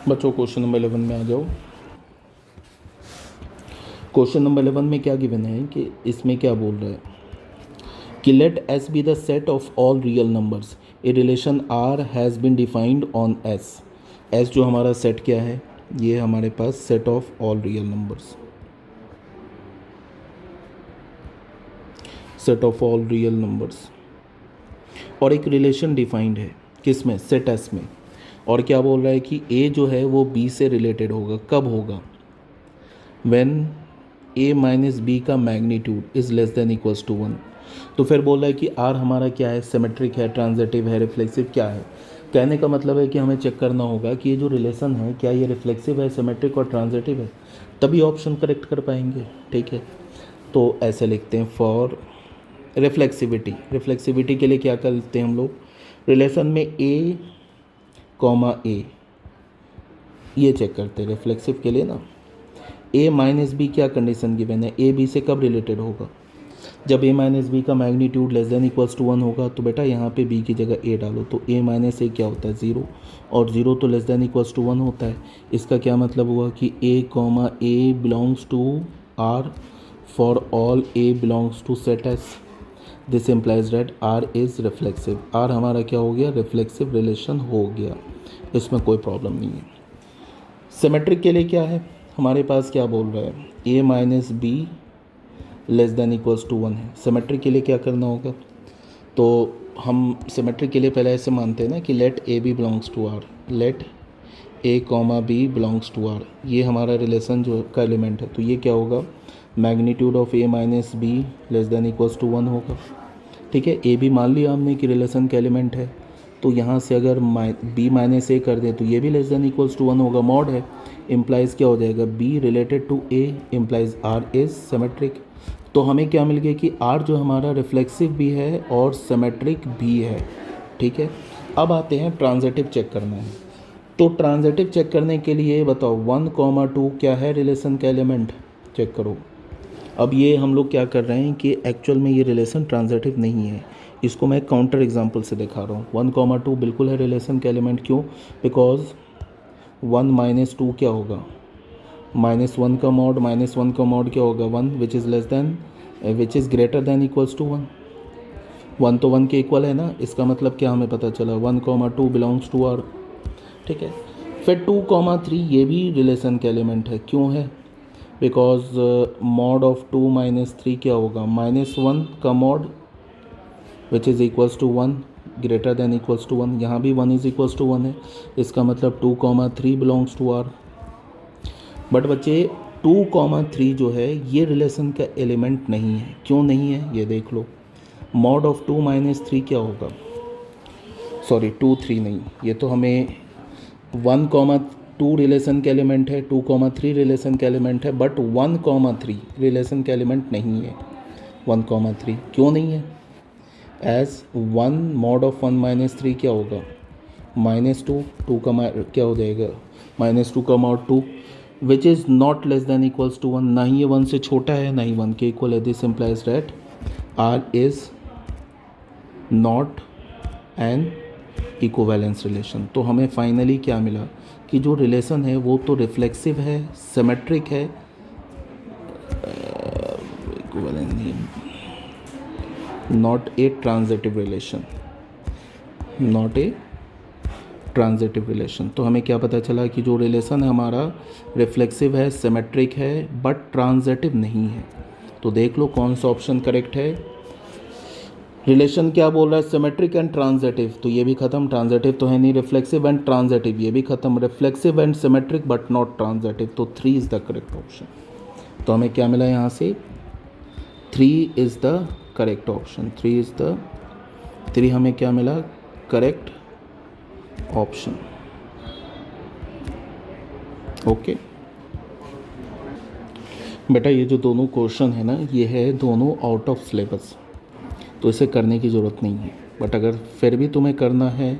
बच्चों question number 11 में आ जाओ। क्वेश्चन नंबर 11 में क्या गिवन है कि इसमें क्या बोल रहा है कि let S be the set of all real numbers, a relation R has been defined on S. S जो हमारा सेट क्या है, ये हमारे पास set of all real numbers, set of all real numbers, और एक रिलेशन डिफाइंड है किस में, सेट एस में। और क्या बोल रहा है कि ए जो है वो बी से रिलेटेड होगा, कब होगा, व्हेन ए माइनस बी का magnitude is less than equals to 1। तो फिर बोल रहा है कि आर हमारा क्या है, सिमेट्रिक है, ट्रांजिटिव है, रिफ्लेक्सिव क्या है। कहने का मतलब है कि हमें चेक करना होगा कि ये जो रिलेशन है क्या ये रिफ्लेक्सिव है, सिमेट्रिक और ट्रांजिटिव है, तभी ऑप्शन करेक्ट कर पाएंगे। ठीक है, तो ऐसे लिखते हैं फॉर रिफ्लेक्सिविटी। रिफ्लेक्सिविटी के लिए क्या करते हैं हम लोग, रिलेशन में ए कॉमा ए, ये चेक करते हैं रिफ्लेक्सिव के लिए ना। ए माइनस बी क्या कंडीशन गिवन है, ए बी से कब रिलेटेड होगा, जब ए माइनस बी का magnitude less than equals to 1 होगा। तो बेटा यहाँ पे बी की जगह ए डालो, तो ए माइनस ए क्या होता है 0, और 0 तो लेस देन इक्वल्स टू 1 होता है। इसका क्या मतलब हुआ कि a comma a belongs to R for all a belongs to set S. This implies that R is reflexive. R हमारा क्या हो गया, रिफ्लेक्सिव रिलेशन हो गया, इसमें कोई प्रॉब्लम नहीं है। सिमेट्रिक के लिए क्या है, हमारे पास क्या बोल रहा है, a minus B less than equals to 1 है। सिमेट्रिक के लिए क्या करना होगा, तो हम सिमेट्रिक के लिए पहले ऐसे मानते हैं ना कि let A B belongs to R, let A comma B belongs to R, ये हमारा रिलेशन जो का एलिमेंट है। तो ये क्या होगा, magnitude of A minus B less than equals to 1 होगा। ठीक है, ए बी मान लिया हमने कि रिलेशन का एलिमेंट है, तो यहाँ से अगर बी माइनस ए कर दें तो ये भी लेस देन इक्वल्स टू 1 होगा। मॉड है, इम्प्लाइज क्या हो जाएगा, B related to A implies R is symmetric. तो हमें क्या मिल गया कि आर जो हमारा रिफ्लेक्सिव भी है और सिमेट्रिक भी है। ठीक है, अब आते हैं ट्रांजिटिव चेक करना है। तो ट्रांजिटिव चेक करने के लिए बताओ 1,2 क्या है रिलेशन का एलिमेंट, चेक करो। अब ये हम लोग क्या कर रहे हैं कि एक्चुअल में ये रिलेशन ट्रांजिटिव नहीं है, इसको मैं काउंटर एग्जांपल से दिखा रहा हूँ। 1,2 बिल्कुल है रिलेशन का एलिमेंट, क्यों, बिकॉज 1 माइनस 2 क्या होगा, -1 का मॉड, -1 का मॉड क्या होगा 1, which is less than which is greater than equals to 1। 1 तो 1 के इक्वल है ना, इसका मतलब क्या हमें पता चला, 1,2 बिलोंग्स टू आर। ठीक है, फिर 2,3 ये भी रिलेशन का एलिमेंट है, क्यों है, बिकॉज मॉड ऑफ 2 माइनस 3 क्या होगा, -1 का mod which is equals to 1 greater than equals to 1। यहाँ भी 1 इज़ इक्वल्स टू 1 है, इसका मतलब 2,3 बिलोंग्स टू आर। बट बच्चे 2,3 जो है ये रिलेशन का एलिमेंट नहीं है, क्यों नहीं है ये देख लो। मॉड ऑफ 2 माइनस 3 क्या होगा, सॉरी 2,3 नहीं, ये तो हमें 1,2 रिलेशन का एलिमेंट है, 2,3 रिलेशन का एलिमेंट है, बट 1,3 रिलेशन का एलिमेंट नहीं है। 1,3 क्यों नहीं है, एज 1 मॉड ऑफ 1 माइनस 3 क्या होगा, -2, 2 का क्या हो जाएगा, -2 का mod 2 which is not less than equals to 1, ना ही ये 1 से छोटा है ना ही 1 के इक्वल है। This implies that R is not an equivalence relation. तो हमें फाइनली क्या मिला कि जो रिलेशन है वो तो रिफ्लेक्सिव है, सिमेट्रिक है, इक्विवेलेंस नहीं, not a transitive relation, not a transitive relation. तो हमें क्या पता चला कि जो रिलेशन है हमारा रिफ्लेक्सिव है, सिमेट्रिक है, बट ट्रांजिटिव नहीं है। तो देख लो कौन सा ऑप्शन करेक्ट है। रिलेशन क्या बोल रहा है, सिमेट्रिक एंड ट्रांजिटिव, तो ये भी खत्म, ट्रांजिटिव तो है नहीं। रिफ्लेक्सिव एंड ट्रांजिटिव ये भी खत्म, reflexive and symmetric but not transitive, तो 3 इज़ द करेक्ट ऑप्शन। तो हमें क्या मिला यहाँ से, 3 इज़ द करेक्ट ऑप्शन, 3 हमें क्या मिला, करेक्ट ऑप्शन। ओके बेटा, ये जो दोनों क्वेश्चन है ना, ये है दोनों आउट ऑफ सिलेबस, तो इसे करने की ज़रूरत नहीं है। बट अगर फिर भी तुम्हें करना है,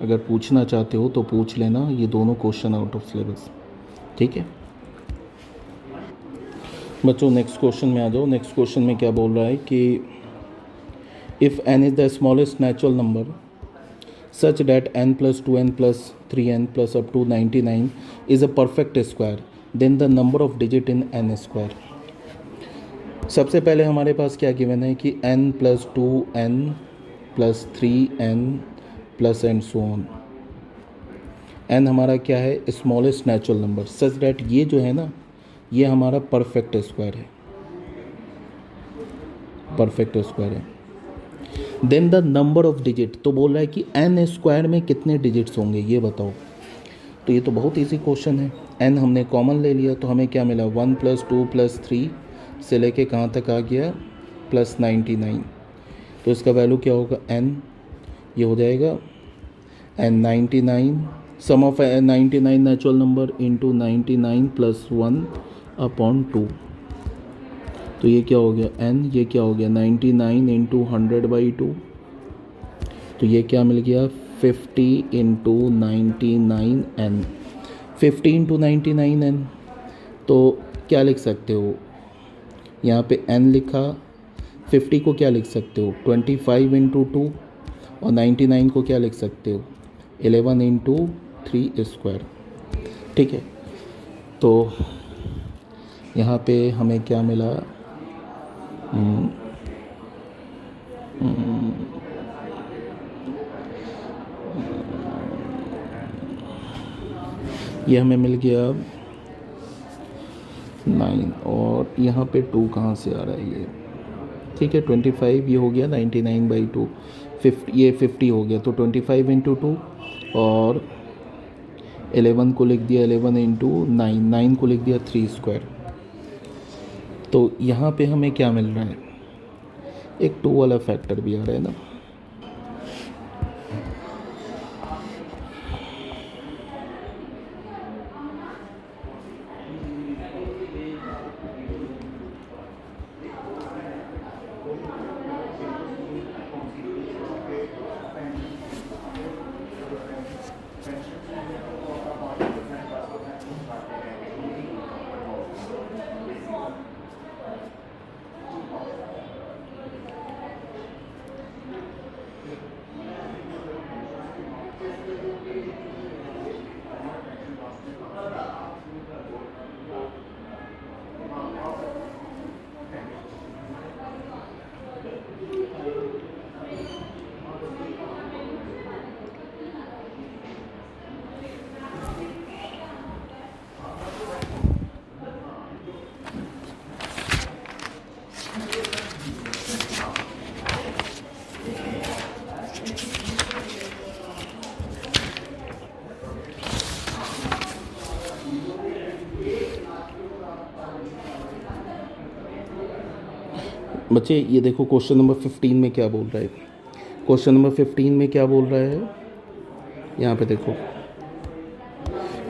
अगर पूछना चाहते हो तो पूछ लेना, ये दोनों क्वेश्चन आउट ऑफ सिलेबस। ठीक है बच्चों, नेक्स्ट क्वेश्चन में आ जाओ। नेक्स्ट क्वेश्चन में क्या बोल रहा है कि if n is the smallest natural number such that n plus 2n plus 3n plus up to 99 is a perfect square, then the number of digit in n square. सबसे पहले हमारे पास क्या गिवन है कि n plus 2n plus 3n plus and so on. n हमारा क्या है, smallest natural number, such that ये जो है ना, ये हमारा परफेक्ट स्क्वायर है, परफेक्ट स्क्वायर है. Then the number of digit, तो बोल रहा है कि n स्क्वायर में कितने डिजिट्स होंगे ये बताओ. तो ये तो बहुत इजी क्वेश्चन है. n हमने कॉमन ले लिया तो हमें क्या मिला, 1 + 2 + 3 से लेके कहाँ तक आ गया, +99. तो इसका वैल्यू क्या होगा, n, ये हो जाएगा n 99, sum of 99 natural number into 99 + 1/2. तो ये क्या हो गया n, ये क्या हो गया 99 × 100/2. तो ये क्या मिल गया, 50 × 99n. 50 × 99n. तो क्या लिख सकते हो, यहाँ पे n लिखा, 50 को क्या लिख सकते हो, 25 × 2, और 99 को क्या लिख सकते हो, 11 × 3². ठीक है. तो यहाँ पे हमें क्या मिला, ये हमें मिल गया 9, और यहाँ पे 2 कहाँ से आ रहा है ये, ठीक है. 25 ये हो गया 99/2, 50 ये 50 हो गया, तो 25 × 2, और 11 को लिख दिया 11 × 9, 9 को लिख दिया 3². तो यहाँ पे हमें क्या मिल रहा है, एक 2 वाला फैक्टर भी आ रहा है ना. बच्चे ये देखो क्वेश्चन नंबर 15 में क्या बोल रहा है, क्वेश्चन नंबर 15 में क्या बोल रहा है, यहाँ पे देखो.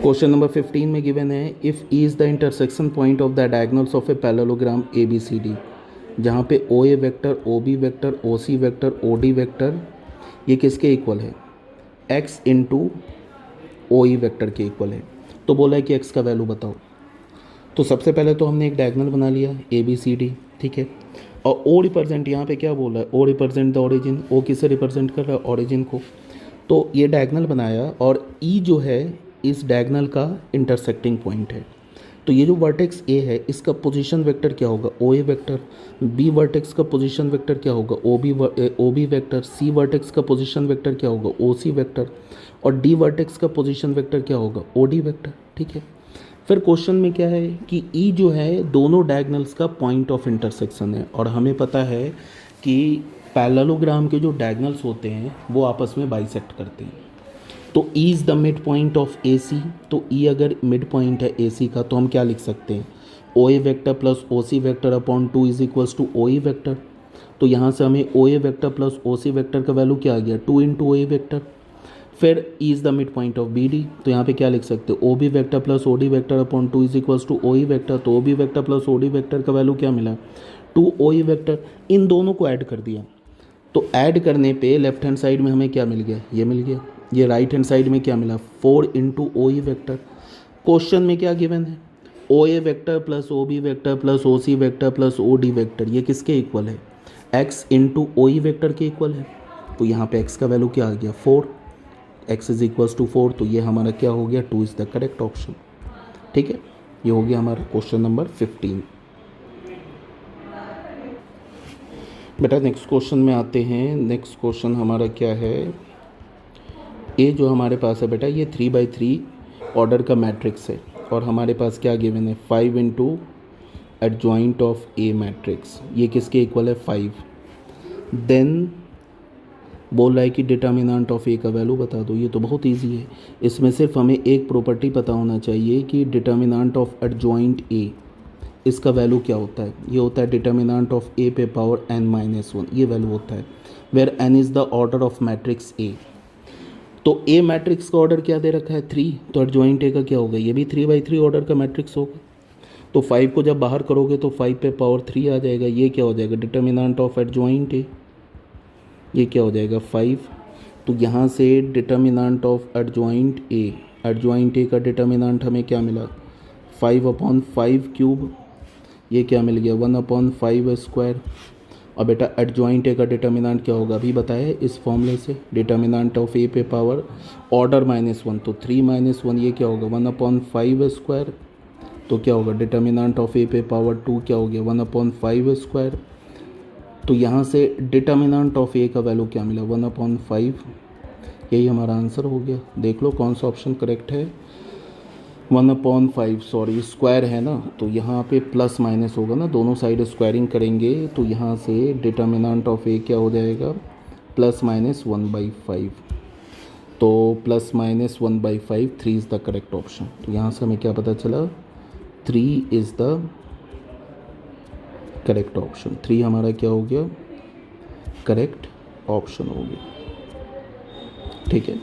क्वेश्चन नंबर 15 में गिवन है, if E is the intersection point of the diagonals of a parallelogram ABCD, जहाँ पे OA vector, OB vector, OC vector, OD vector ये किसके इक्वल है, x × OE वेक्टर के इक्वल है. तो बोला है कि x का वैल्यू बताओ. तो सबसे पहले तो हमने एक डायगोनल बना लिया ABCD, ठीक है. और O रिप्रेजेंट यहाँ पे क्या बोल रहा है, O represent the origin, O किसे रिप्रेजेंट कर रहा है, ओरिजिन को. तो ये डायगोनल बनाया, और E जो है इस डायगोनल का इंटरसेक्टिंग पॉइंट है. तो ये जो वर्टेक्स A है इसका पोजीशन वेक्टर क्या होगा, OA वेक्टर. B वर्टेक्स का पोजीशन वेक्टर क्या होगा, OB वेक्टर. C वर्टेक्स का पोजीशन वेक्टर क्या होगा, OC वेक्टर. और D वर्टेक्स का पोजीशन वेक्टर क्या होगा, OD वेक्टर. ठीक है. फिर क्वेश्चन में क्या है कि E जो है दोनों डायगोनल्स का पॉइंट ऑफ इंटरसेक्शन है, और हमें पता है कि पैरेललोग्राम के जो डायगोनल्स होते हैं वो आपस में बाइसेक्ट करते हैं. तो E is the mid point of AC. तो E अगर मिड पॉइंट है AC का तो हम क्या लिख सकते हैं, OA vector plus OC vector upon 2 is equals to OE vector. तो यहाँ से हमें OA vector plus OC vector का वैल्यू क्या आ गया, 2 × OA वेक्टर. फिर E is the mid point of BD. तो यहाँ पे क्या लिख सकते हो, OB vector plus OD vector upon 2 is equals to OE vector. तो OB vector plus OD vector का वैल्यू क्या मिला, 2 OE वेक्टर. इन दोनों को ऐड कर दिया. तो ऐड करने पे लेफ्ट हैंड साइड में हमें क्या मिल गया, ये मिल गया. ये राइट हैंड साइड में क्या मिला, 4 × OE वेक्टर. क्वेश्चन में क्या गिवन है, OA vector plus OB vector plus OC vector plus OD vector, ये किसके इक्वल है, x × OE वेक्टर के इक्वल है. तो यहाँ पे x का वैल्यू क्या आ गया, 4. x इज इक्वल्स टू 4, तो ये हमारा क्या हो गया, 2 इज़ द करेक्ट ऑप्शन। ठीक है, ये हो गया हमारा क्वेश्चन नंबर 15। बेटा नेक्स्ट क्वेश्चन में आते हैं। नेक्स्ट क्वेश्चन हमारा क्या है, ए जो हमारे पास है बेटा ये 3/3 ऑर्डर का मैट्रिक्स है, और हमारे पास क्या गिवन है, 5 into adjoint of A matrix, ये किसके इक्वल है, 5। देन बोल रहा है कि डिटर्मिनेंट ऑफ ए का वैल्यू बता दो। ये तो बहुत इजी है, इसमें सिर्फ हमें एक प्रॉपर्टी पता होना चाहिए कि डिटर्मिनेंट ऑफ एडजॉइंट ए, इसका वैल्यू क्या होता है। ये होता है डिटर्मिनेंट ऑफ ए पे पावर n-1, ये वैल्यू होता है, where n is the order of matrix A. तो ए मैट्रिक्स का ऑर्डर क्या दे रखा है, 3, तो एडजॉइंट ए का क्या होगा, ये भी 3/3 ऑर्डर का मैट्रिक्स होगा। तो 5 को जब बाहर करोगे तो 5 पे पावर 3 आ जाएगा, ये क्या हो जाएगा, डिटर्मिनेंट ऑफ एडजॉइंट ए, ये क्या हो जाएगा 5। तो यहाँ से डिटर्मिनेंट ऑफ एडजॉइंट ए का डिटर्मिनेंट हमें क्या मिला, 5/5 क्यूब, ये क्या मिल गया 1/5 स्क्वायर। और बेटा एडजॉइंट ए का डिटर्मिनेंट क्या होगा, अभी बताया इस फॉर्मूले से, डिटर्मिनेंट ऑफ ए पे पावर ऑर्डर -1, तो 3 - 1 ये क्या होगा 1/5 स्क्वायर। तो क्या होगा डिटर्मिनेंट ऑफ ए पे पावर 2 क्या हो गया 1/5 स्क्वायर। तो यहाँ से डिटर्मिनेंट ऑफ ए का वैल्यू क्या मिला 1/5, यही हमारा आंसर हो गया। देख लो कौन सा ऑप्शन करेक्ट है, 1/5, सॉरी स्क्वायर है ना, तो यहाँ पे प्लस माइनस होगा ना, दोनों साइड स्क्वायरिंग करेंगे, तो यहाँ से डिटर्मिनेंट ऑफ ए क्या हो जाएगा +-1/5। तो +-1/5, 3 इज़ द करेक्ट ऑप्शन। तो यहाँ से हमें क्या पता चला, 3 इज़ द करेक्ट ऑप्शन। 3 हमारा क्या हो गया, करेक्ट ऑप्शन हो गया। ठीक है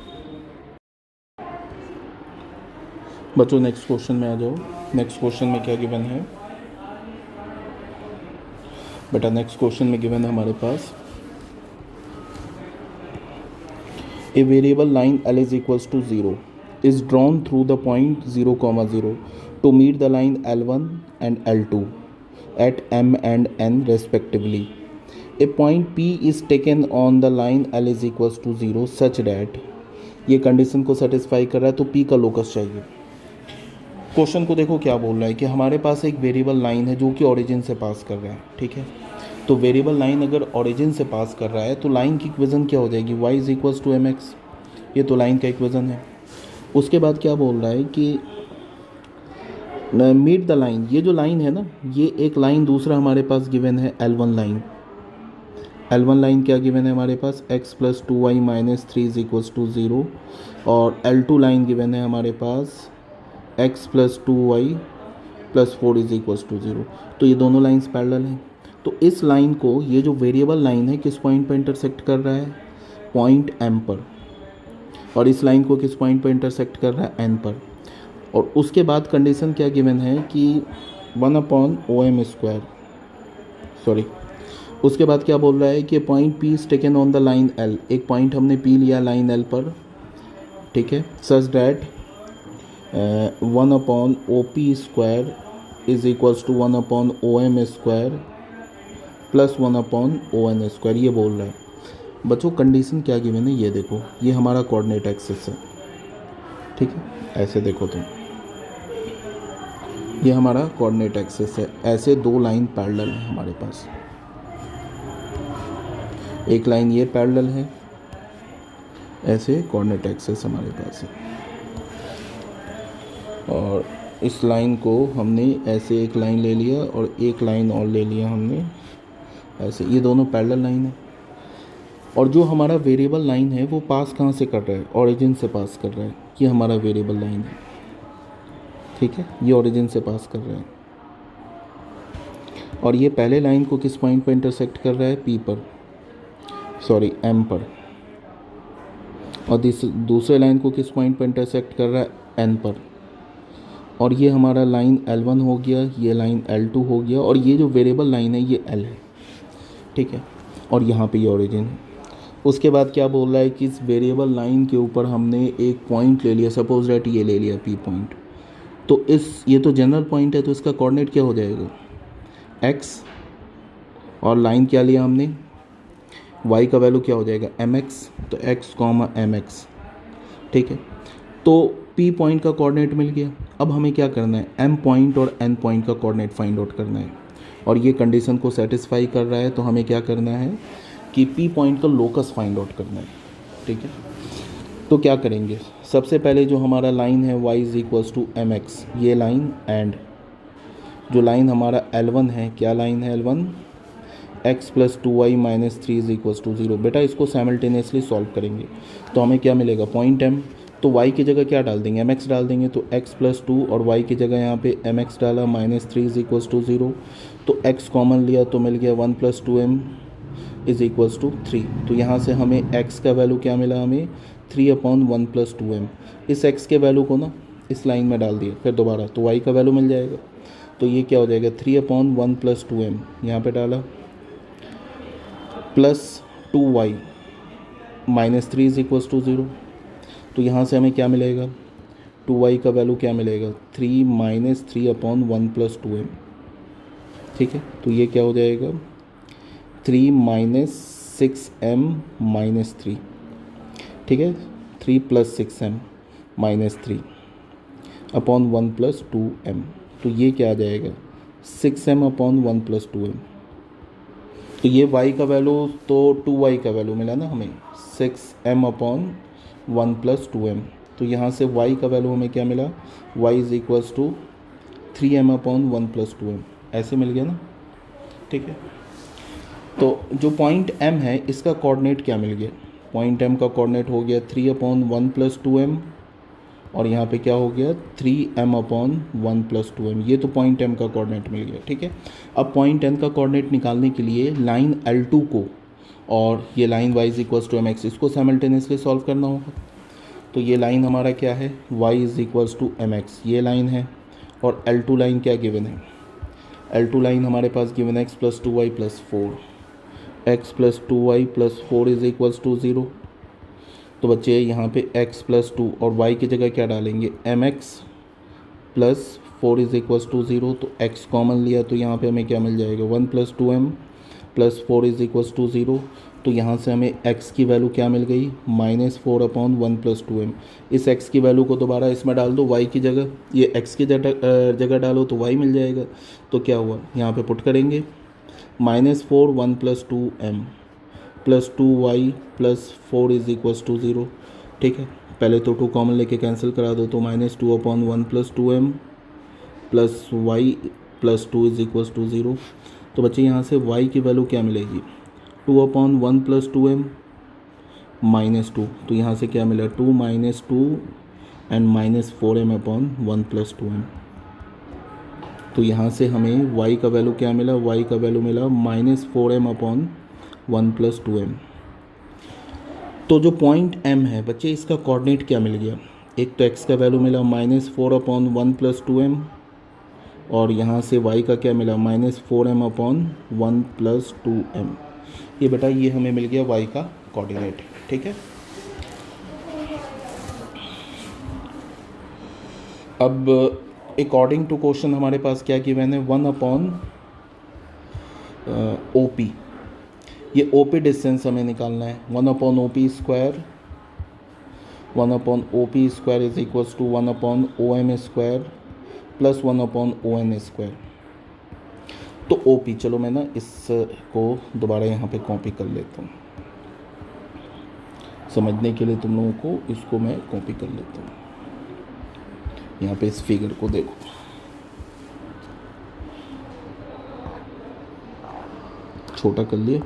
बच्चों, नेक्स्ट क्वेश्चन में आ जाओ। नेक्स्ट क्वेश्चन में क्या गिवन है बेटा, नेक्स्ट क्वेश्चन में गिवन है हमारे पास a variable line L is equals to 0 is drawn through the point 0,0 to meet the line L1 and L2 at M and N respectively. A point P is taken on the line L is equals to 0 such that, ये condition को satisfy कर रहा है, तो P का locus चाहिए। Question को देखो क्या बोल रहा है कि हमारे पास एक वेरिएबल लाइन है जो कि ओरिजिन से पास कर रहा है। ठीक है, तो वेरिएबल लाइन अगर ओरिजिन से पास कर रहा है तो लाइन की इक्वेशन क्या हो जाएगी, y is equals to mx, ये तो लाइन का इक्वेशन है। उसके बाद क्या बोल रहा है कि मीट द लाइन, ये जो लाइन है ना, ये एक लाइन दूसरा हमारे पास गिवन है L1 लाइन। L1 लाइन क्या गिवन है हमारे पास, x + 2y - 3 is equals to 0, और L2 लाइन गिवन है हमारे पास x + 2y + 4 is equals to 0। तो ये दोनों लाइंस पैरेलल हैं। तो इस लाइन को, ये जो वेरिएबल लाइन है, किस पॉइंट पर इंटरसेक्ट कर रहा है, पॉइंट M पर, और इस लाइन को किस पॉइंट पर इंटरसेक्ट कर रहा है, N पर। और उसके बाद कंडीशन क्या गिवन है कि 1/OM², सॉरी, उसके बाद क्या बोल रहा है कि point P is taken on the line L, एक पॉइंट हमने P लिया लाइन L पर। ठीक है, such that 1/OP² is equals to 1/OM² + 1/ON², ये बोल रहा है। बच्चों कंडीशन क्या गिवन है, ये देखो, ये हमारा कोऑर्डिनेट एक्सिस है। ठीक है, ऐसे देखो तुम, ये हमारा कोऑर्डिनेट एक्सिस है। ऐसे दो लाइन पैरेलल है हमारे पास, एक लाइन ये पैरेलल है, ऐसे कोऑर्डिनेट एक्सिस हमारे पास है। और इस लाइन को हमने ऐसे एक लाइन ले लिया और एक लाइन और ले लिया हमने ऐसे, ये दोनों पैरेलल लाइन है। और जो हमारा वेरिएबल लाइन है वो पास कहाँ से कर रहा है, ओरिजिन से पास कर रहा है। ये हमारा वेरिएबल लाइन है। ठीक है, ये ओरिजिन से पास कर रहा है, और ये पहले लाइन को किस पॉइंट पर इंटरसेक्ट कर रहा है, P पर, सॉरी M पर, और दूसरे लाइन को किस पॉइंट पर इंटरसेक्ट कर रहा है, N पर। और ये हमारा लाइन L1 हो गया, ये लाइन L2 हो गया, और ये जो वेरिएबल लाइन है ये L है। ठीक है, और यहाँ पे ये ओरिजिन है। उसके बाद क्या बोल रहा है कि इस वेरिएबल लाइन के ऊपर हमने एक पॉइंट ले लिया, सपोज दैट ये ले लिया P पॉइंट, तो ये तो जनरल पॉइंट है, तो इसका कोऑर्डिनेट क्या हो जाएगा, x, और लाइन क्या लिया हमने, y का वैल्यू क्या हो जाएगा mx, तो x, mx, ठीक है। तो P पॉइंट का कोऑर्डिनेट मिल गया। अब हमें क्या करना है, M पॉइंट और N पॉइंट का कोऑर्डिनेट फाइंड आउट करना है, और ये कंडीशन को सेटिस्फाई कर रहा है, तो हमें क्या करना है कि P पॉइंट का लोकस फाइंड आउट करना है। ठीक है, तो क्या करेंगे, सबसे पहले जो हमारा लाइन है y is equals to mx, ये लाइन, एंड जो लाइन हमारा L1 है, क्या लाइन है L1, x plus 2y minus 3 is equals to 0। बेटा इसको साइमल्टेनियसली सॉल्व करेंगे तो हमें क्या मिलेगा, पॉइंट M, तो y की जगह क्या डाल देंगे, mx डाल देंगे, तो x प्लस 2 और y की जगह यहाँ पे mx डाला, माइनस 3 इज इक्वल्स टू 0, तो x कॉमन लिया तो मिल गया 1 plus 2m is equals to 3। तो यहाँ से हमें x का वैल्यू क्या मिला, हमें 3/1 प्लस 2m। इस x के वैल्यू को ना इस लाइन में डाल दिया फिर दोबारा, तो y का वैल्यू मिल जाएगा। तो ये क्या हो जाएगा, 3/1 प्लस 2m यहाँ पे डाला, plus 2y minus 3 is equals to 0। तो यहाँ से हमें क्या मिलेगा, 2y का वैल्यू क्या मिलेगा, 3 माइनस 3/1 प्लस 2m। ठीक है, तो ये क्या हो जाएगा, 3 माइनस 6m माइनस 3। ठीक है, 3 plus 6m minus 3 upon 1 plus 2m। तो ये क्या आ जाएगा, 6m अपॉन 1 प्लस 2m। तो ये y का वैल्यू, तो 2y का वैल्यू मिला ना हमें, 6m अपॉन 1 प्लस 2m। तो यहाँ से y का वैल्यू हमें क्या मिला, y is equals to 3m upon 1 plus 2m, ऐसे मिल गया ना। ठीक है, तो जो पॉइंट M है इसका कोऑर्डिनेट क्या मिल गया, पॉइंट M का कोऑर्डिनेट हो गया 3/1 प्लस 2m, और यहाँ पे क्या हो गया 3m अपॉन 1 प्लस 2m। ये तो पॉइंट M का कोऑर्डिनेट मिल गया। ठीक है, अब पॉइंट N का कोऑर्डिनेट निकालने के लिए लाइन L2 को और ये line y is equals to mx, इसको साइमल्टेनियसली सॉल्व करना होगा। तो ये लाइन हमारा क्या है, y is equals to mx, ये लाइन है, और L2 लाइन क्या गिवन है, L2 लाइन हमारे पास गिवन है x plus 2y plus 4, x plus 2y plus 4 is equals to 0। तो बच्चे यहाँ पे x प्लस 2 और y की जगह क्या डालेंगे, mx plus 4 is equals to 0। तो x कॉमन लिया तो यहाँ पे हमें क्या मिल जाएगा, 1 plus 2m plus 4 is equals to 0। तो यहाँ से हमें x की वैल्यू क्या मिल गई, माइनस 4 अपॉन 1 प्लस 2m। इस x की वैल्यू को दोबारा इसमें डाल दो y की जगह, ये x की जगह डालो तो y मिल जाएगा। तो क्या हुआ, यहाँ पे पुट करेंगे, -4 1 plus 2m plus 2y plus 4 is equals to 0। ठीक है, पहले तो 2 कॉमन लेके कैंसिल करा दो, तो -2 upon 1 plus 2m plus y plus 2 is equals to 0। तो बच्चे यहाँ से y की वैल्यू क्या मिलेगी, 2/1 प्लस 2m माइनस 2। तो यहाँ से क्या मिला, 2 minus 2 and minus 4m upon 1 plus 2m। तो यहाँ से हमें y का वैल्यू क्या मिला, y का वैल्यू मिला -4m अपॉन 1 प्लस 2m। तो जो पॉइंट M है बच्चे, इसका कोऑर्डिनेट क्या मिल गया, एक तो x का वैल्यू मिला -4 अपॉन 1 प्लस 2m, और यहाँ से y का क्या मिला, -4m अपॉन 1 प्लस 2m। ये बेटा ये हमें मिल गया y का कोऑर्डिनेट। ठीक है, अब अकॉर्डिंग टू क्वेश्चन हमारे पास क्या गिवन है, 1 अपॉन OP, ये OP डिस्टेंस हमें निकालना है। 1 upon OP square, 1 upon OP square is equals to 1 upon OM square plus 1 upon ON square. तो OP, चलो मैं ना इसको दोबारा यहाँ पे कॉपी कर लेता हूँ, समझने के लिए तुम लोगों को इसको मैं कॉपी कर लेता हूँ। यहाँ पे इस फिगर को देखो, छोटा कर लिया।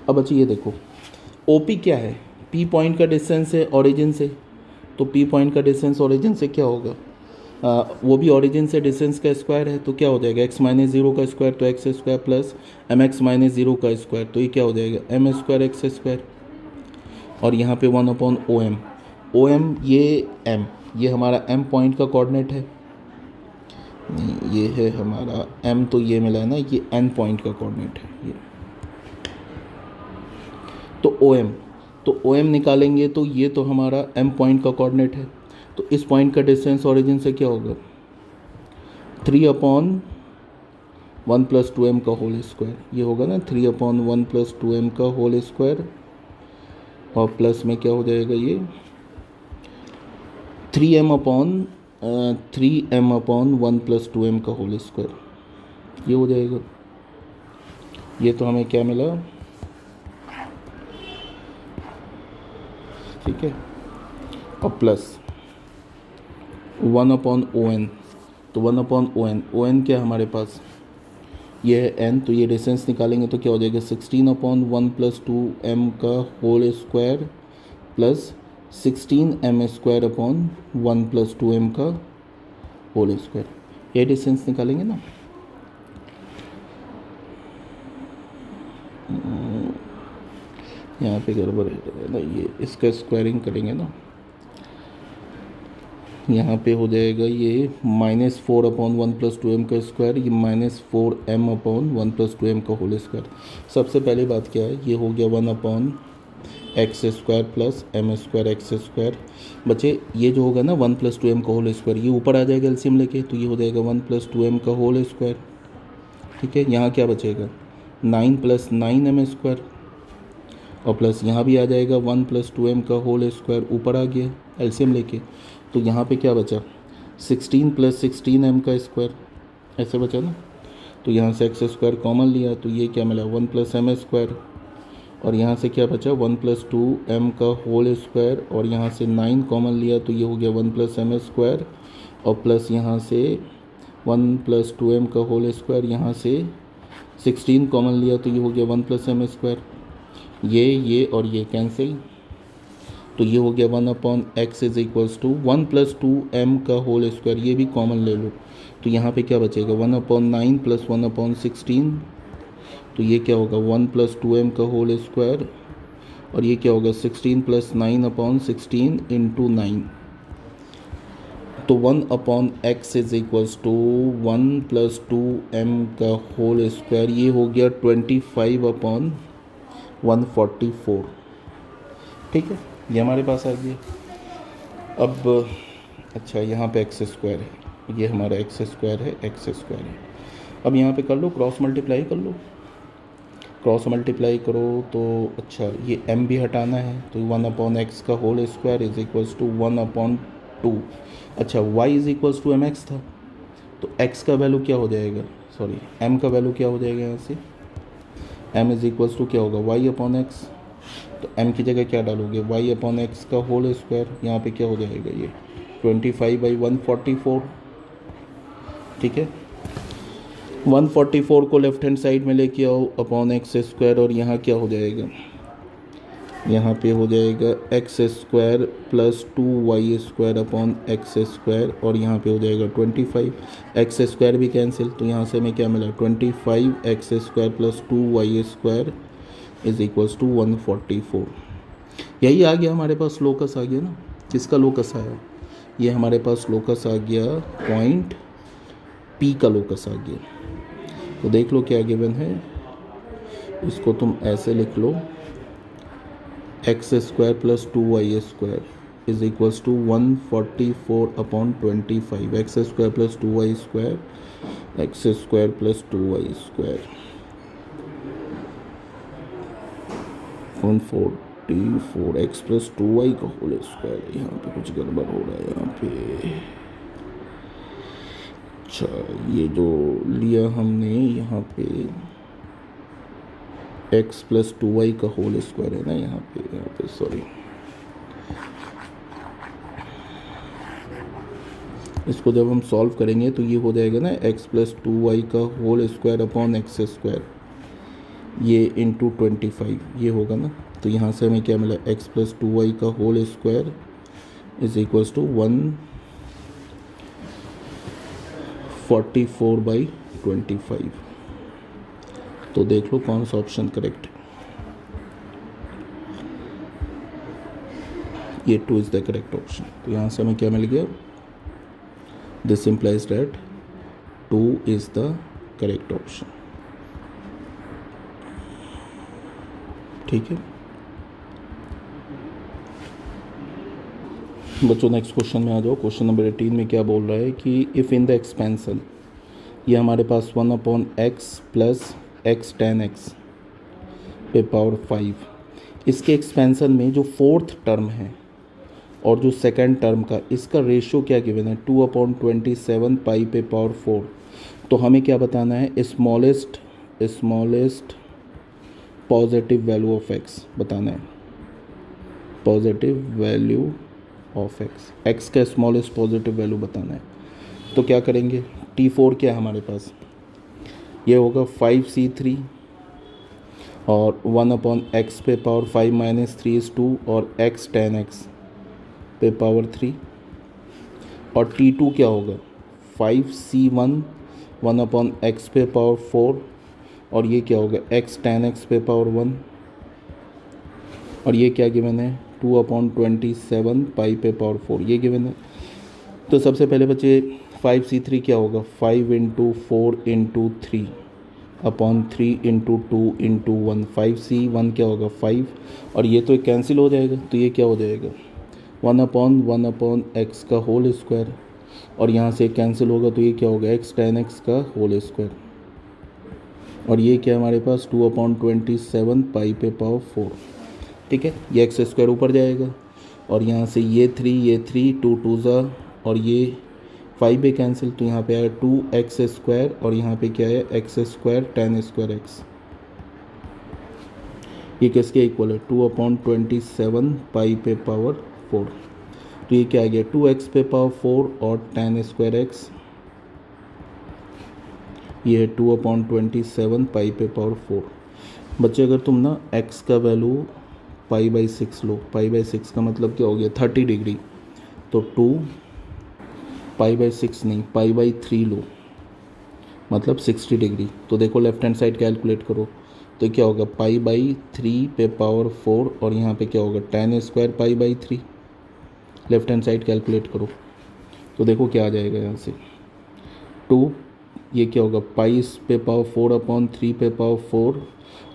अब अच्छा ये देखो, OP क्या है, P पॉइंट का डिस्टेंस है ओरिजिन से, तो P पॉइंट का डिस्टेंस ओरिजिन से क्या होगा, वो भी ओरिजिन से डिस्टेंस का स्क्वायर है, तो क्या हो जाएगा, x माइनस 0 का स्क्वायर, तो x square plus mx minus 0 का स्क्वायर, तो ये क्या हो जाएगा, m स्क्वायर x स्क्वायर। और यहाँ पे 1 अपॉन OM, ये m, ये हमारा m पॉइंट का कोऑर्डिनेट है, नहीं ये है हमारा m, तो ये मिला है ना, ये n पॉइंट का कोऑर्डिनेट है ये। तो OM निकालेंगे तो ये तो हमारा m पॉइंट का कोऑर्डिनेट है, तो इस पॉइंट का डिस्टेंस ओरिजिन से क्या होगा, 3/1 प्लस 2m का होल स्क्वायर, ये होगा ना 3/1 प्लस 2m का होल स्क्वायर, और प्लस में क्या हो जाएगा, ये 3m अपॉन 1 + 2m का होल स्क्वायर, ये हो जाएगा। ये तो हमें क्या मिला, ठीक है, और प्लस 1/ON। तो 1/ON, ON क्या है हमारे पास, ये है n, तो ये डिस्टेंस निकालेंगे तो क्या हो जाएगा, 16/1 + 2m का whole square plus 16m² 1 + 2m का होल स्क्वायर, ये डिस्टेंस निकालेंगे ना। यहाँ पे गड़बड़ है ना, ये इसका स्क्वायरिंग करेंगे ना, यहाँ पे हो जाएगा ये -4/1 + 2m का स्क्वायर, ये -4m/1 + 2m का होल स्क्वायर। सबसे पहली बात क्या है, ये हो गया 1/x² प्लस m² x²। बच्चे ये जो होगा ना 1 + 2m का होल स्क्वायर, ये ऊपर आ जाएगा एलसीएम लेके, तो ये हो जाएगा 1 + 2m का होल स्क्वायर, ठीक है। यहाँ क्या बचेगा, 9 + 9m², और प्लस यहाँ भी आ जाएगा 1 + 2m का होल स्क्वायर, ऊपर आ गया एलसीएम लेके, तो यहाँ पे क्या बचा, 16 + 16m का स्क्वायर, ऐसे बचा ना। तो यहाँ से x² कॉमन लिया तो ये क्या मिला, 1 + m², और यहाँ से क्या बचा 1 + 2m का होल स्क्वायर, और यहाँ से 9 कॉमन लिया तो ये हो गया 1 + m², और प्लस यहाँ से 1 + 2m का होल स्क्वायर, यहाँ से 16 कॉमन लिया तो ये हो गया 1 + m²। ये और ये कैंसिल, तो ये हो गया 1/x = 1 + 2m का होल स्क्वायर, ये भी कॉमन ले लो, तो यहाँ पे क्या बचेगा 1/9 + 1/16, तो ये क्या होगा 1 + 2m का होल स्क्वायर, और ये क्या होगा 16 + 9/16 × 9, तो 1/x = 1 + 2m का होल स्क्वायर, ये हो गया 25/144, ठीक है, ये हमारे पास आ गया। अब अच्छा, यहाँ पे x² है, ये हमारा x² है। अब यहाँ पे कर लो क्रॉस मल्टीप्लाई कर लो, क्रॉस मल्टीप्लाई करो तो अच्छा ये m भी हटाना है, तो 1/x का होल स्क्वायर = 1/2। अच्छा y = mx था, तो x का वैल्यू क्या हो जाएगा, सॉरी m का वैल्यू क्या हो जाएगा, यहाँ से m = क्या होगा y/x, तो m की जगह क्या डालोगे y/x का होल स्क्वायर, यहाँ पे क्या हो जाएगा ये 25/144, ठीक है। 144 को लेफ्ट हैंड साइड में लेके आओ x², और यहाँ क्या हो जाएगा, यहाँ पे हो जाएगा x² + 2y² x², और यहाँ पे हो जाएगा 25, x² भी कैंसिल, तो यहाँ से हमें क्या मिला 25x² + 2y² = 144। यही आ गया हमारे पास, लोकस आ गया ना। किसका लोकस आया, ये हमारे पास लोकस आ गया पॉइंट P का लोकस आ गया। तो देख लो क्या गिवन है, इसको तुम ऐसे लिख लो, x² + 2y² = 144/25, x² + 2y² x² + 2y² 144x + 2y का होल स्क्वायर। यहाँ पे कुछ गड़बड़ हो रहा है यहाँ पे। अच्छा, ये जो लिया हमने यहाँ पे x + 2y का होल स्क्वायर है ना, यहाँ पे सॉरी, इसको जब हम सॉल्व करेंगे तो ये हो जाएगा ना x + 2y का होल स्क्वायर / x², ये इंटू 25 ये होगा ना। तो यहाँ से हमें क्या मिला, x + 2y का होल स्क्वायर = 144/25। तो देख लो कौन सा ऑप्शन करेक्ट है। ये 2 इज़ द करेक्ट ऑप्शन। तो यहाँ से हमें क्या मिल गया, this implies that 2 is the correct option, ठीक है बच्चों। नेक्स्ट क्वेश्चन में आ जाओ। क्वेश्चन नंबर 18 में क्या बोल रहा है कि इफ़ इन द एक्सपेंसन, ये हमारे पास 1/x + x tan x ⁵ इसके एक्सपेंसन में जो फोर्थ टर्म है और जो सेकेंड टर्म का इसका रेशियो क्या गिवन है 2/27 पाई पे पावर 4। तो हमें क्या बताना है smallest positive value of x बताना है, पॉजिटिव वैल्यू ऑफ एक्स का स्मॉलेस्ट पॉजिटिव वैल्यू बताना है। तो क्या करेंगे T4 क्या है हमारे पास, ये होगा 5C3 और 1/x पे पावर 5 - 3 is 2 और x tan x पे पावर 3 और T2 क्या होगा 5C1 1/x पे पावर 4 और ये क्या होगा x tan x पे पावर 1 और ये क्या गिवन है 2/27 पाई पे पावर 4 ये गिवन है। तो सबसे पहले बच्चे 5C3 क्या होगा 5 × 4 × 3 अपॉन 3 × 2 × 1 5C1 क्या होगा 5 और ये तो कैंसिल हो जाएगा तो ये क्या हो जाएगा 1/1/x का होल स्क्वायर और यहाँ से कैंसिल होगा तो ये क्या होगा x tan x का होल स्क्वायर और ये क्या हमारे पास 2/27 पाई पे पावर 4। ठीक है, ये एक्स स्क्वायर ऊपर जाएगा और यहाँ से ये 3 2 2 ज़ा और ये 5 पे कैंसिल तो यहाँ पे आया 2x स्क्वायर और यहाँ पे क्या है x square tan square x। ये किसके इक्वल है 2/27 पाई पे पावर 4। तो ये क्या आ गया 2x पे पावर 4 और tan स्क्वायर x, ये है 2/27 पाई पे पावर 4। बच्चे अगर तुम ना x का वैल्यू π/6 लो, π/6 का मतलब क्या हो गया 30 डिग्री, तो 2 π/6 नहीं π/3 लो मतलब 60 डिग्री। तो देखो लेफ्ट हैंड साइड कैलकुलेट करो तो क्या होगा π/3 पे पावर 4 और यहाँ पे क्या होगा tan square π/3। Left hand side calculate करो तो देखो क्या आ जाएगा यहाँ से 2 ये क्या होगा पाई पे पावर 4/3 पे पावर 4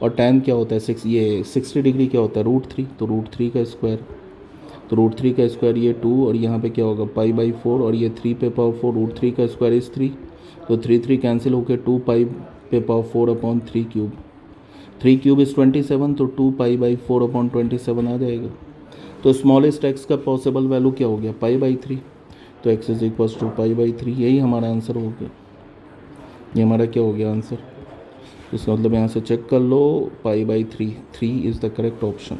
और tan क्या होता है 6 ये 60 डिग्री क्या होता है √3 तो √3 का स्क्वायर तो √3 का स्क्वायर ये 2 और यहाँ पे क्या होगा π/4 और ये 3 पे पावर 4 √3 का स्क्वायर इस 3 तो 3 कैंसिल होकर 2 पाई पे पावर 4/3 क्यूब 3 क्यूब इज़ 27 तो 2 π/4/27 आ जाएगा। तो स्मॉलेस्ट एक्स का पॉसिबल वैल्यू क्या हो गया π/3 तो x इज इक्वल्स टू π/3 यही हमारा आंसर हो गया। ये हमारा क्या हो गया आंसर, इसका मतलब यहाँ से चेक कर लो π/3 3 is the correct option,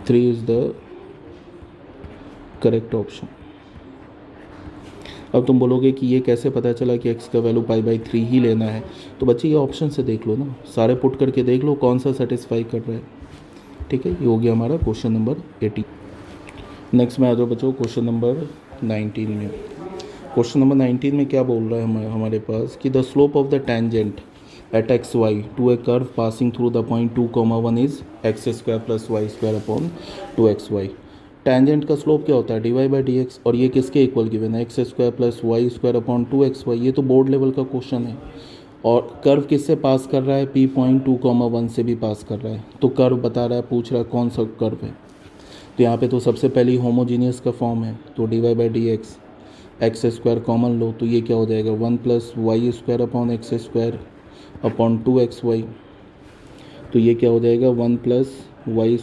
3 is the correct option. अब तुम बोलोगे कि ये कैसे पता चला कि x का वैल्यू π/3 ही लेना है, तो बच्चे ये ऑप्शन से देख लो ना, सारे पुट करके देख लो कौन सा सेटिस्फाई कर रहा है। ठीक है, ये हो गया हमारा क्वेश्चन नंबर 80। नेक्स्ट में आ जाओ बच्चों क्वेश्चन नंबर 19 में। क्वेश्चन नंबर 19 में क्या बोल रहा है हमारे पास कि the slope of the tangent at x y to a curve passing through the point 2,1 is x² + y² / 2xy। Tangent का स्लोप क्या होता है dy/dx और ये किसके इक्वल गिवन है x² + y² / 2xy। ये तो बोर्ड लेवल का क्वेश्चन है और कर्व किससे पास कर रहा है p पॉइंट 2,1 से भी पास कर रहा है। तो कर्व बता रहा है, पूछ रहा है कौन सा कर्व है। तो यहाँ पे तो सबसे पहले होमोजीनियस का फॉर्म है तो dy/dx x² कॉमन लो तो ये क्या हो जाएगा 1 + y² x² 2xy। तो ये क्या हो जाएगा 1 + y²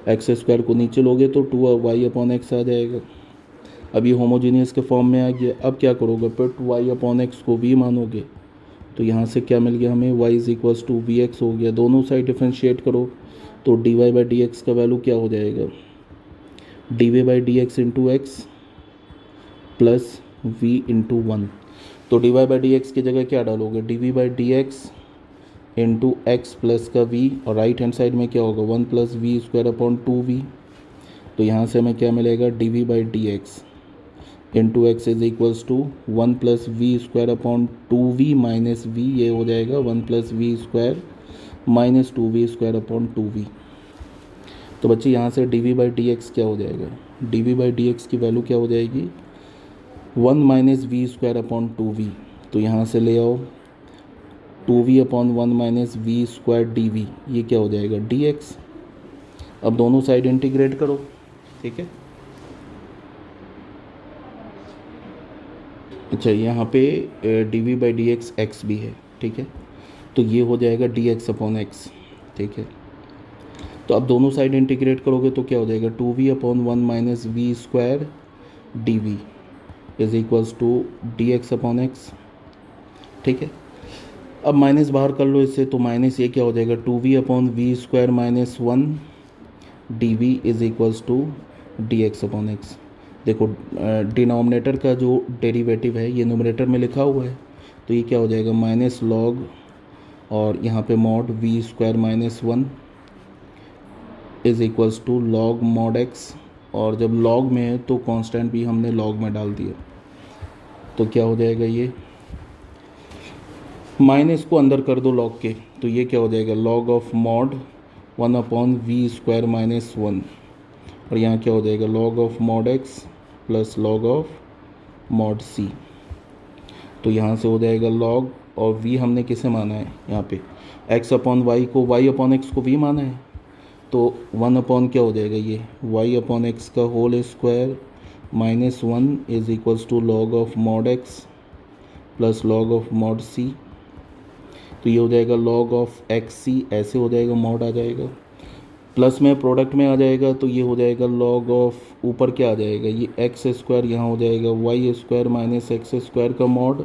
x² को नीचे लोगे तो 2y/x आ जाएगा। अब ये होमोजीनियस के फॉर्म में आ गया। अब क्या करोगे पुट y/x को v मानोगे तो यहाँ से क्या मिल गया हमें y = vx हो गया। दोनों साइड डिफ्रेंशिएट करो तो dy/dx का वैल्यू क्या हो जाएगा dy/dx × x प्लस v × 1। तो dy/dx की जगह क्या डालोगे dv/dx × x प्लस का v और राइट हैंड साइड में क्या होगा 1 + v² / 2v। तो यहाँ से हमें क्या मिलेगा dv/dx × x is equals to 1 + v² / 2v minus v, ये हो जाएगा 1 + v² - 2v² / 2v। तो बच्चे यहाँ से dv/dx क्या हो जाएगा dv/dx की वैल्यू क्या हो जाएगी 1 - v² / 2v। तो यहाँ से ले आओ 2v/1 - v² dv, ये क्या हो जाएगा dx। अब दोनों साइड इंटीग्रेट करो। ठीक है, अच्छा यहाँ पे dv/dx भी है। ठीक है, तो ये हो जाएगा dx/x। ठीक है, तो अब दोनों साइड इंटीग्रेट करोगे तो क्या हो जाएगा, 2v upon 1 minus v square d v is equals to d x upon x. ठीक है, अब माइनस बाहर कर लो इससे, तो माइनस ये क्या हो जाएगा, 2v upon v square minus 1 d v is equals to d x upon x. देखो डिनोमिनेटर का जो डेरिवेटिव है ये न्यूमरेटर में लिखा हुआ है, तो ये क्या हो जाएगा, माइनस लॉग और यहाँ पे mod v square minus 1 is equals to log mod x, और जब लॉग में है तो कांस्टेंट भी हमने लॉग में डाल दिया, तो क्या हो जाएगा, ये माइनस को अंदर कर दो लॉग के, तो ये क्या हो जाएगा, log of mod 1 upon v square minus 1, और यहाँ क्या हो जाएगा, log of mod x plus log of mod c. तो यहाँ से हो जाएगा लॉग, और v हमने किसे माना है यहाँ पे, x अपॉन वाई को, y अपॉन एक्स को v माना है, तो 1 अपॉन क्या हो जाएगा, ये y अपॉन एक्स का whole square minus 1 is equals to log of mod x plus log of mod c। तो ये हो जाएगा लॉग ऑफ एक्स सी, ऐसे हो जाएगा, मॉड आ जाएगा, प्लस में प्रोडक्ट में आ जाएगा, तो ये हो जाएगा लॉग ऑफ, ऊपर क्या आ जाएगा, ये एक्स स्क्वायर, यहाँ हो जाएगा y square minus x square का मॉड,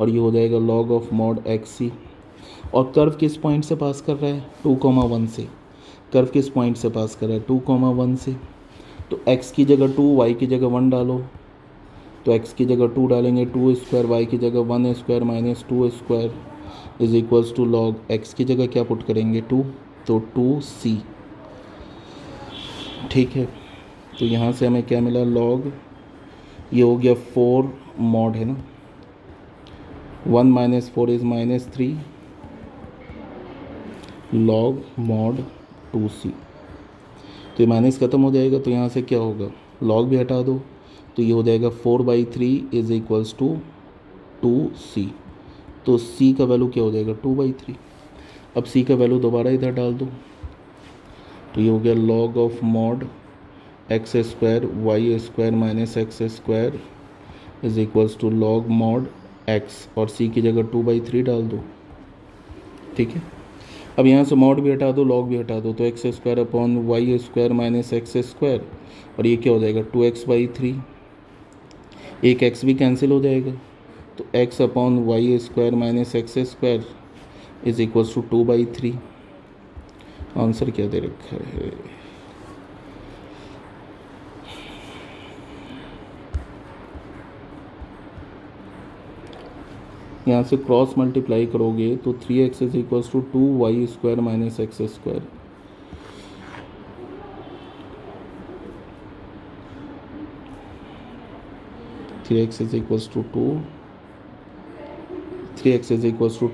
और ये हो जाएगा log of mod x c. और कर्व किस पॉइंट से पास कर रहा है, 2,1 से। कर्व किस पॉइंट से पास कर रहा है, 2,1 से। तो x की जगह 2, y की जगह 1 डालो, तो x की जगह 2 डालेंगे, 2 स्क्वायर, y की जगह 1 square minus 2 square is equals to log x की जगह क्या पुट करेंगे, 2, तो 2c। ठीक है, तो यहाँ से हमें क्या मिला, लॉग, ये हो गया 4 मॉड है ना, 1 minus 4 is minus 3 log mod 2c। तो ये माइनस ख़त्म हो जाएगा, तो यहाँ से क्या होगा, लॉग भी हटा दो, तो ये हो जाएगा 4/3 इज इक्वल्स टू 2c। तो c का वैल्यू क्या हो जाएगा, 2/3। अब c का वैल्यू दोबारा इधर डाल दो, तो ये हो गया log of mod x square y square minus x square is equals to log mod x, और c की जगह 2/3 डाल दो। ठीक है, अब यहाँ से मॉड भी हटा दो, लॉग भी हटा दो, तो x square upon y square minus x square, और ये क्या हो जाएगा, 2x/3, एक x भी कैंसिल हो जाएगा, तो x upon y square minus x square is equals to 2/3। Answer क्या दे रखा है, यहाँ से क्रॉस मल्टीप्लाई करोगे तो 3x is equals to 2y square minus x square, three x is equals to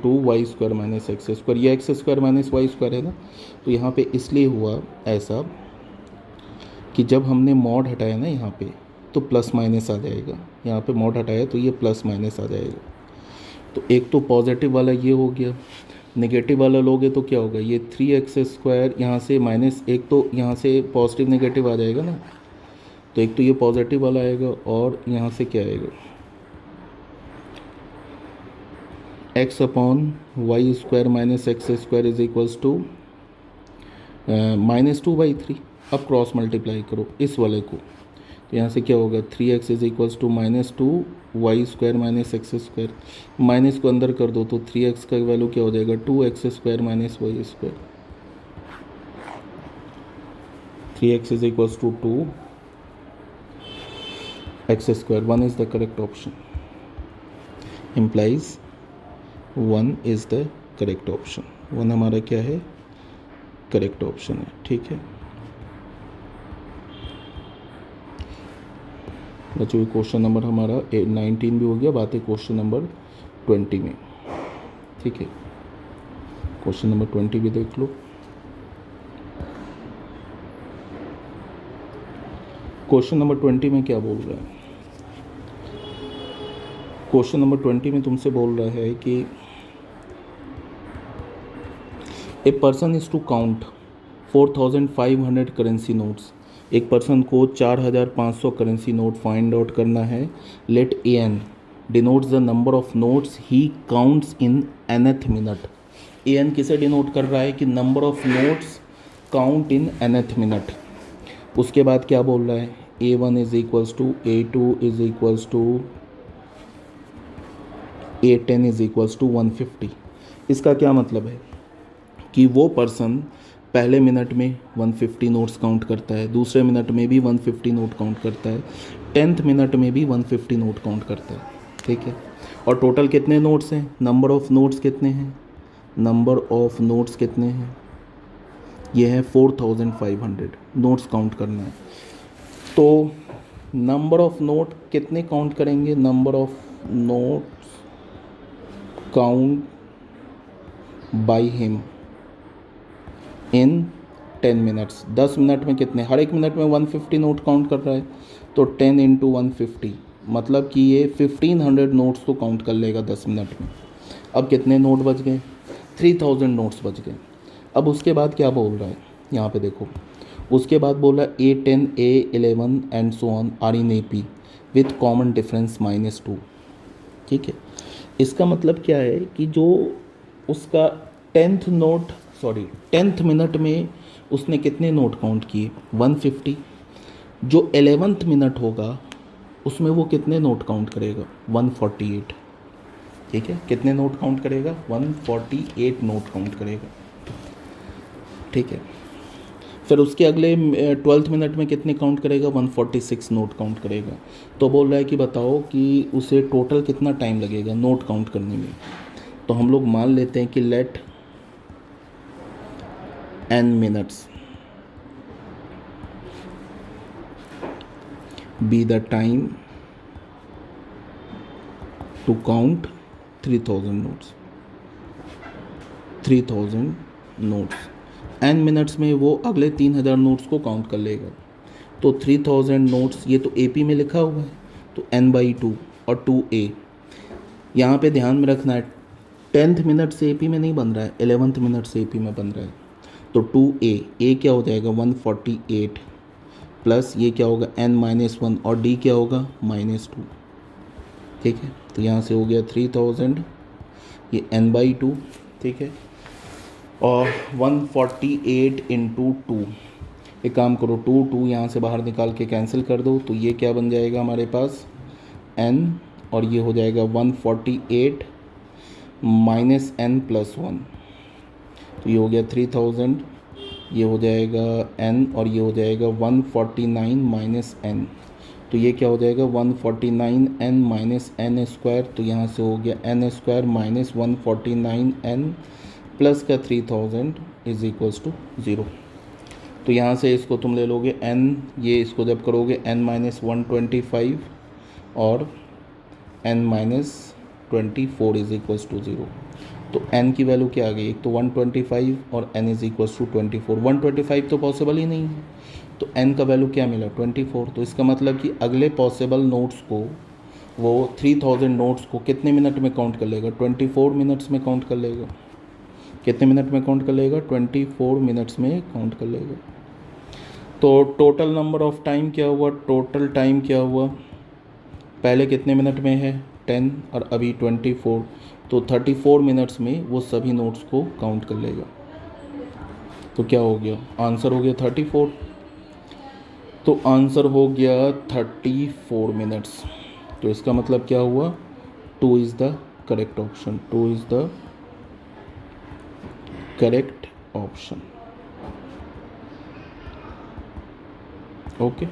2y square minus x square, ये x square minus y square है ना, तो यहाँ पे इसलिए हुआ ऐसा कि जब हमने मॉड हटाया ना यहाँ पे, तो प्लस माइनस आ जाएगा, यहाँ पे मॉड हटाया तो ये प्लस माइनस आ जाएगा। तो एक तो पॉजिटिव वाला ये हो गया, नेगेटिव वाला लोगे तो क्या होगा, ये 3x स्क्वायर, यहाँ से माइनस, एक तो यहाँ से पॉजिटिव नेगेटिव आ जाएगा ना, तो एक तो ये पॉजिटिव वाला आएगा, और यहाँ से क्या आएगा, x upon y square minus x square is equals to -2/3। अब क्रॉस मल्टीप्लाई करो इस वाले को, तो यहाँ से क्या होगा, 3x is equals to -2y square minus x square, minus को अंदर कर दो, तो 3x का वैल्यू क्या हो जाएगा, 2x square minus y square, 3x is equals to 2x square, 1 is the correct option, implies 1 is the correct option, 1 हमारा क्या है, करेक्ट ऑप्शन है। ठीक है बच्चों, क्वेश्चन नंबर हमारा 19 भी हो गया, बात है क्वेश्चन नंबर 20 में। ठीक है, क्वेश्चन नंबर 20 भी देख लो। क्वेश्चन नंबर 20 में क्या बोल रहा है, क्वेश्चन नंबर 20 में तुमसे बोल रहा है कि a person is to count 4,500 currency notes, एक पर्सन को 4,500 करेंसी नोट फाइंड आउट करना है। Let A N denotes the number of notes he counts in nth minute. A N किसे डिनोट कर रहा है कि number of notes count in nth minute. उसके बाद क्या बोल रहा है, A1 is equals to A2 is equals to A10 is equals to 150। इसका क्या मतलब है कि वो पर्सन पहले मिनट में 150 नोट्स काउंट करता है, दूसरे मिनट में भी 150 नोट काउंट करता है, 10th मिनट में भी 150 नोट काउंट करता है, ठीक है। और टोटल कितने नोट्स हैं, नंबर ऑफ़ नोट्स कितने हैं, नंबर ऑफ़ नोट्स कितने हैं, ये है 4500 नोट्स काउंट करना है। तो नंबर ऑफ़ नोट कितने काउंट करेंगे, number of notes count by him in 10 minutes. 10 minute में कितने, हर एक मिनट में 150 नोट काउंट कर रहा है, तो 10 इंटू 150 मतलब कि ये 1500 नोट्स तो काउंट कर लेगा 10 मिनट में। अब कितने नोट बच गए, 3000 नोट्स बच गए। अब उसके बाद क्या बोल रहा है, यहाँ पे देखो, उसके बाद बोल रहा है A10 A11 and so on are in AP with common difference -2, ठीक है। इसका मतलब क्या है कि जो उसका 10th मिनट में उसने कितने नोट काउंट किए, 150। जो 11th मिनट होगा उसमें वो कितने नोट काउंट करेगा, 148, ठीक है। कितने नोट काउंट करेगा, 148 नोट काउंट करेगा, ठीक है। फिर उसके अगले 12th मिनट में कितने काउंट करेगा, 146 नोट काउंट करेगा। तो बोल रहा है कि बताओ कि उसे टोटल कितना टाइम लगेगा नोट काउंट करने में। तो हम लोग मान लेते हैं कि late n minutes be the time to count 3000 notes, 3000 notes। n minutes में वो अगले 3000 नोट्स को काउंट कर लेगा। तो 3000 नोट्स, ये तो AP में लिखा हुआ है, तो n/2 और 2A। यहाँ पे ध्यान में रखना है 10th मिनट से AP में नहीं बन रहा है, 11th मिनट से AP में बन रहा है। तो 2A क्या हो जाएगा 148 प्लस ये क्या होगा n-1 और D क्या होगा -2, ठीक है। तो यहाँ से हो गया 3000, ये n/2, ठीक है। और 148 इंटू 2, एक काम करो 2 यहाँ से बाहर निकाल के कैंसिल कर दो, तो ये क्या बन जाएगा हमारे पास n, और ये हो जाएगा 148 माइनस n प्लस 1, तो ये हो गया 3000, ये हो जाएगा n और ये हो जाएगा 149 माइनस n, तो ये क्या हो जाएगा 149 n माइनस n स्क्वायर, तो यहाँ से हो गया n square minus 149 n plus का 3000 इज इक्वल्स टू 0। तो यहाँ से इसको तुम ले लोगे n, ये इसको जब करोगे n माइनस 125 और n minus 24 is equals to 0। तो n की वैल्यू क्या आ गई, एक तो 125 और n इज इक्वल्स टू 24। 125 तो पॉसिबल ही नहीं है, तो n का वैल्यू क्या मिला 24। तो इसका मतलब कि अगले पॉसिबल नोट्स को वो 3000 नोट्स को कितने मिनट में काउंट कर लेगा, 24 मिनट्स में काउंट कर लेगा। कितने मिनट में काउंट कर लेगा, 24 मिनट्स में काउंट कर लेगा। तो टोटल नंबर ऑफ टाइम क्या हुआ, टोटल टाइम क्या हुआ, पहले कितने मिनट में है 10 और अभी 24, तो 34 मिनट्स में वो सभी नोट्स को काउंट कर लेगा। तो क्या हो गया, आंसर हो गया 34। तो आंसर हो गया 34 मिनट्स। तो इसका मतलब क्या हुआ, 2 is the correct option, 2 is the correct option. Okay.